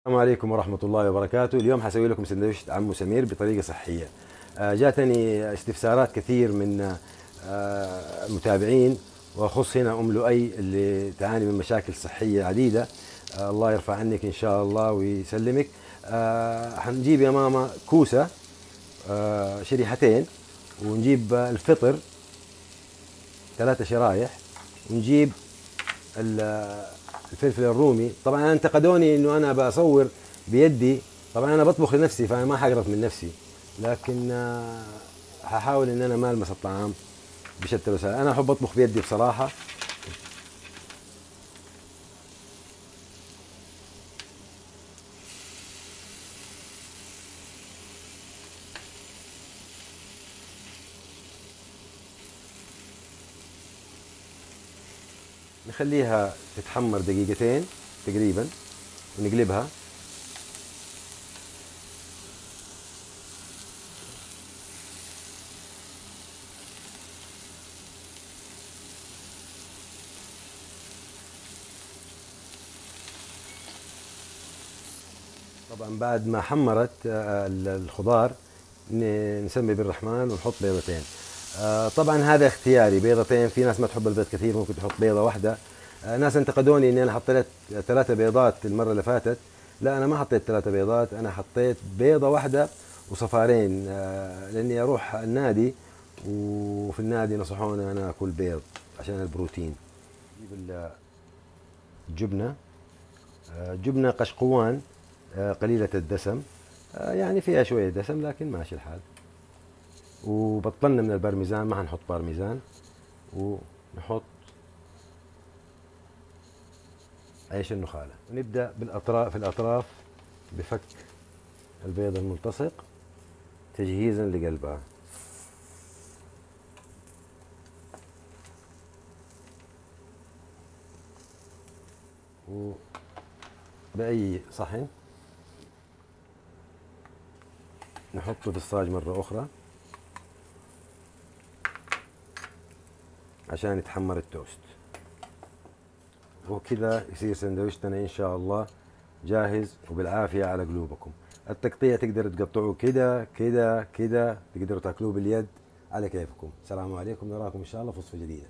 السلام عليكم ورحمة الله وبركاته. اليوم حسوي لكم سندويشة عمو سمير بطريقة صحية. جاتني استفسارات كثير من متابعين، وأخص هنا أم لؤي اللي تعاني من مشاكل صحية عديدة. الله يرفع عنك إن شاء الله ويسلمك. حنجيب يا ماما كوسة شريحتين، ونجيب الفطر 3 شرايح، ونجيب الفلفل الرومي. طبعا انتقدوني انه انا بصور بيدي، طبعا انا بطبخ لنفسي فانا ما حقرف من نفسي، لكن هحاول ان انا ما المس الطعام بشتى الوسائل. انا احب اطبخ بيدي بصراحه. نخليها تتحمر دقيقتين تقريبا ونقلبها. طبعا بعد ما حمرت الخضار نسمي بالرحمن ونحط بيضتين. طبعا هذا اختياري، بيضتين. في ناس ما تحب البيض كثير ممكن تحط بيضة واحدة. ناس انتقدوني اني انا حطيت 3 بيضات المرة اللي فاتت. لا، انا ما حطيت 3 بيضات، انا حطيت بيضة واحدة وصفارين، لاني اروح النادي وفي النادي نصحوني انا اكل بيض عشان البروتين. نجيب الجبنة، جبنة قشقوان قليلة الدسم، يعني فيها شوية دسم لكن ماشي الحال. وبطلنا من البارميزان، ما حنحط بارميزان. ونحط عيش النخالة، ونبدأ بالأطراف، في الأطراف بفك البيض الملتصق تجهيزا لقلبها. وبأي صحن نحطه في الصاج مرة أخرى عشان يتحمر التوست. وكذا يصير سندويشتنا إن شاء الله جاهز وبالعافية على قلوبكم. التقطيع تقدروا تقطعوه كده كده كده، تقدروا تاكلوه باليد، على كيفكم. السلام عليكم، نراكم إن شاء الله في وصفة جديدة.